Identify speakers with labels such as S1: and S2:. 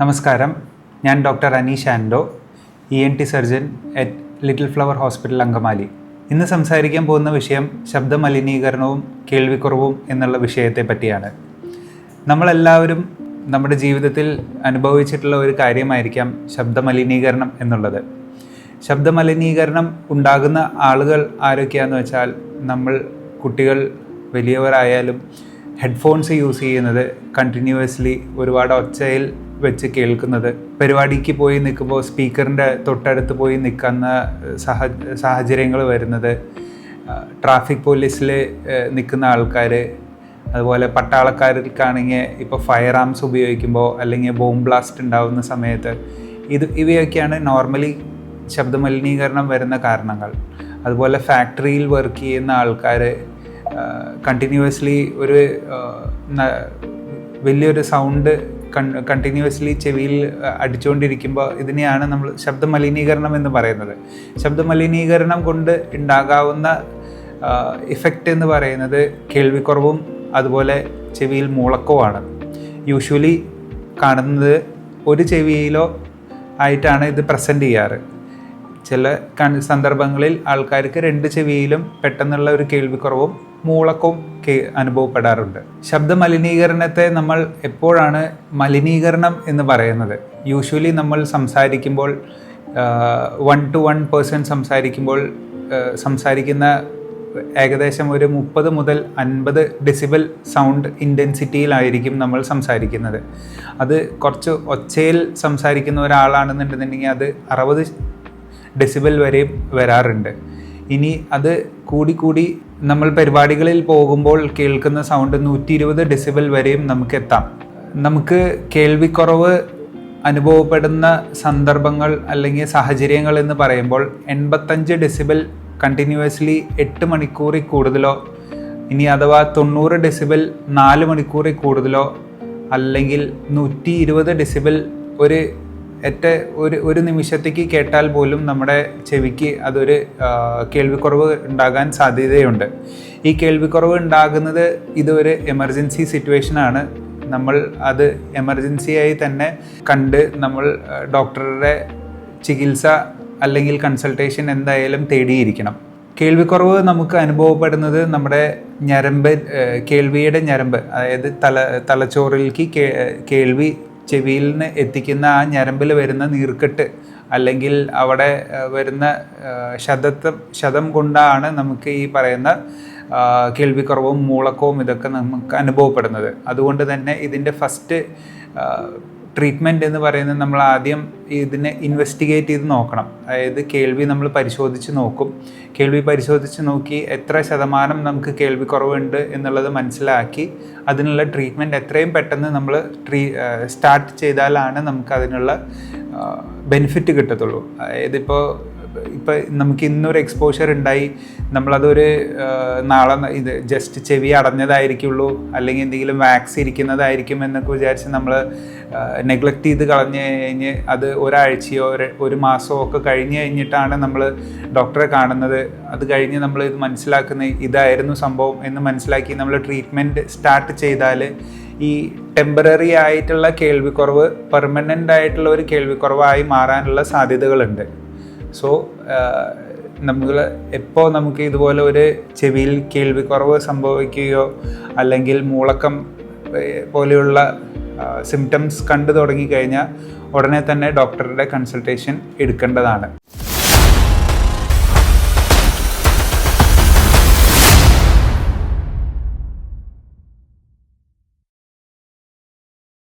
S1: നമസ്കാരം, ഞാൻ doctor Aneesh Ando, ENT surgeon at little flower hospital Angamaly. ഇന്ന് സംസാരിക്കാൻ പോകുന്ന വിഷയം ശബ്ദമലിനീകരണവും കേൾവിക്കുറവും എന്നുള്ള വിഷയത്തെ പറ്റിയാണ്. നമ്മളെല്ലാവരും നമ്മുടെ ജീവിതത്തിൽ അനുഭവിച്ചിട്ടുള്ള ഒരു കാര്യമായിരിക്കാം ശബ്ദമലിനീകരണം എന്നുള്ളത്. ശബ്ദമലിനീകരണം ഉണ്ടാകുന്ന ആളുകൾ ആരൊക്കെയാണെന്ന് വെച്ചാൽ, നമ്മൾ കുട്ടികൾ, വലിയവരായാലും ഹെഡ്ഫോൺസ് യൂസ് ചെയ്യുന്നത്, കണ്ടിന്യൂസ്ലി ഒരുപാട് ഒച്ചയിൽ വെച്ച് കേൾക്കുന്നത്, പരിപാടിക്ക് പോയി നിൽക്കുമ്പോൾ സ്പീക്കറിൻ്റെ തൊട്ടടുത്ത് പോയി നിൽക്കുന്ന സാഹചര്യങ്ങൾ വരുന്നത്, ട്രാഫിക് പോലീസിൽ നിൽക്കുന്ന ആൾക്കാർ, അതുപോലെ പട്ടാളക്കാർക്കാണെങ്കിൽ ഇപ്പോൾ ഫയർ ആംസ് ഉപയോഗിക്കുമ്പോൾ അല്ലെങ്കിൽ ബോംബ് ബ്ലാസ്റ്റ് ഉണ്ടാകുന്ന സമയത്ത് ഇവയൊക്കെയാണ് നോർമലി ശബ്ദമലിനീകരണം വരുന്ന കാരണങ്ങൾ. അതുപോലെ ഫാക്ടറിയിൽ വർക്ക് ചെയ്യുന്ന ആൾക്കാർ കണ്ടിന്യൂസ്ലി ഒരു വലിയൊരു സൗണ്ട് കണ്ടിന്യൂസ്ലി ചെവിയിൽ അടിച്ചുകൊണ്ടിരിക്കുമ്പോൾ ഇതിനെയാണ് നമ്മൾ ശബ്ദമലിനീകരണം എന്ന് പറയുന്നത്. ശബ്ദമലിനീകരണം കൊണ്ട് ഉണ്ടാകാവുന്ന ഇഫക്റ്റ് എന്ന് പറയുന്നത് കേൾവിക്കുറവും അതുപോലെ ചെവിയിൽ മുഴക്കവുമാണ്. യൂഷ്വലി കാണുന്നത് ഒരു ചെവിയിലോ ആയിട്ടാണ് ഇത് പ്രസൻറ്റ് ചെയ്യാറ്. ചില സന്ദർഭങ്ങളിൽ ആൾക്കാർക്ക് രണ്ട് ചെവിയിലും പെട്ടെന്നുള്ള ഒരു കേൾവിക്കുറവും മൂളക്കവും അനുഭവപ്പെടാറുണ്ട്. ശബ്ദമലിനീകരണത്തെ നമ്മൾ എപ്പോഴാണ് മലിനീകരണം എന്ന് പറയുന്നത്? യൂഷ്വലി നമ്മൾ സംസാരിക്കുമ്പോൾ 1 to 1 person സംസാരിക്കുന്ന ഏകദേശം ഒരു 30 മുതൽ 50 ഡെസിബൽ സൗണ്ട് ഇൻറ്റൻസിറ്റിയിലായിരിക്കും നമ്മൾ സംസാരിക്കുന്നത്. അത് കുറച്ച് ഒച്ചയിൽ സംസാരിക്കുന്ന ഒരാളാണെന്നുണ്ടെന്നുണ്ടെങ്കിൽ അത് 60 ഡെസിബൽ വരെയും വരാറുണ്ട്. ഇനി അത് കൂടി നമ്മൾ പരിപാടികളിൽ പോകുമ്പോൾ കേൾക്കുന്ന സൗണ്ട് 120 ഡെസിബൽ വരെയും നമുക്ക് എത്താം. നമുക്ക് കേൾവിക്കുറവ് അനുഭവപ്പെടുന്ന സന്ദർഭങ്ങൾ അല്ലെങ്കിൽ സാഹചര്യങ്ങൾ എന്ന് പറയുമ്പോൾ 85 ഡെസിബൽ കണ്ടിന്യൂസ്ലി 8 മണിക്കൂറിൽ കൂടുതലോ, ഇനി അഥവാ 90 ഡെസിബൽ 4 മണിക്കൂറിൽ കൂടുതലോ, അല്ലെങ്കിൽ 120 ഡെസിബൽ ഒരു നിമിഷത്തേക്ക് കേട്ടാൽ പോലും നമ്മുടെ ചെവിക്ക് അതൊരു കേൾവിക്കുറവ് ഉണ്ടാകാൻ സാധ്യതയുണ്ട്. ഈ കേൾവിക്കുറവ് ഉണ്ടാകുന്നത് ഇതൊരു എമർജൻസി സിറ്റുവേഷനാണ്. നമ്മൾ അത് എമർജൻസിയായി തന്നെ കണ്ട് നമ്മൾ ഡോക്ടറുടെ ചികിത്സ അല്ലെങ്കിൽ കൺസൾട്ടേഷൻ എന്തായാലും തേടിയിരിക്കണം. കേൾവിക്കുറവ് നമുക്ക് അനുഭവപ്പെടുന്നത് നമ്മുടെ കേൾവിയുടെ ഞരമ്പ്, അതായത് തലച്ചോറിലേക്ക് കേൾവി ചെവിയിൽ നിന്ന് എത്തിക്കുന്ന ആ ഞരമ്പിൽ വരുന്ന നീർക്കെട്ട് അല്ലെങ്കിൽ അവിടെ വരുന്ന ശതം കൊണ്ടാണ് നമുക്ക് ഈ പറയുന്ന കേൾവിക്കുറവും മൂളക്കവും ഇതൊക്കെ നമുക്ക് അനുഭവപ്പെടുന്നത്. അതുകൊണ്ട് തന്നെ ഇതിൻ്റെ ഫസ്റ്റ് ട്രീറ്റ്മെൻറ്റ് എന്ന് പറയുന്നത് നമ്മൾ ആദ്യം ഇതിനെ ഇൻവെസ്റ്റിഗേറ്റ് ചെയ്ത് നോക്കണം. അതായത് കേൾവി നമ്മൾ പരിശോധിച്ച് നോക്കും. കേൾവി പരിശോധിച്ച് നോക്കി എത്ര ശതമാനം നമുക്ക് കേൾവിക്കുറവുണ്ട് എന്നുള്ളത് മനസ്സിലാക്കി അതിനുള്ള ട്രീറ്റ്മെൻറ്റ് എത്രയും പെട്ടെന്ന് നമ്മൾ സ്റ്റാർട്ട് ചെയ്താലാണ് നമുക്ക് അതിനുള്ള ബെനിഫിറ്റ് കിട്ടത്തുള്ളൂ. അതായത് ഇപ്പോൾ നമുക്ക് ഇന്നൊരു എക്സ്പോഷർ ഉണ്ടായി, നമ്മളതൊരു നാളെ ഇത് ജസ്റ്റ് ചെവി അടഞ്ഞതായിരിക്കുള്ളൂ അല്ലെങ്കിൽ എന്തെങ്കിലും വാക്സ് ഇരിക്കുന്നതായിരിക്കും എന്നൊക്കെ വിചാരിച്ച് നമ്മൾ നെഗ്ലക്റ്റ് ചെയ്ത് കളഞ്ഞ് കഴിഞ്ഞ് അത് ഒരാഴ്ചയോ ഒരു മാസമോ ഒക്കെ കഴിഞ്ഞ് കഴിഞ്ഞിട്ടാണ് നമ്മൾ ഡോക്ടറെ കാണുന്നത്. അത് കഴിഞ്ഞ് നമ്മൾ ഇത് മനസ്സിലാക്കുന്ന ഇതായിരുന്നു സംഭവം എന്ന് മനസ്സിലാക്കി നമ്മൾ ട്രീറ്റ്മെൻറ്റ് സ്റ്റാർട്ട് ചെയ്താൽ ഈ ടെമ്പററി ആയിട്ടുള്ള കേൾവിക്കുറവ് പെർമനൻ്റ് ആയിട്ടുള്ള ഒരു കേൾവിക്കുറവായി മാറാനുള്ള സാധ്യതകളുണ്ട്. സോ എപ്പോൾ നമുക്ക് ഇതുപോലെ ഒരു ചെവിയിൽ കേൾവിക്കുറവ് സംഭവിക്കുകയോ അല്ലെങ്കിൽ മൂളക്കം പോലെയുള്ള സിംറ്റംസ് കണ്ടു തുടങ്ങിക്കഴിഞ്ഞാൽ ഉടനെ തന്നെ ഡോക്ടറുടെ കൺസൾട്ടേഷൻ എടുക്കേണ്ടതാണ്.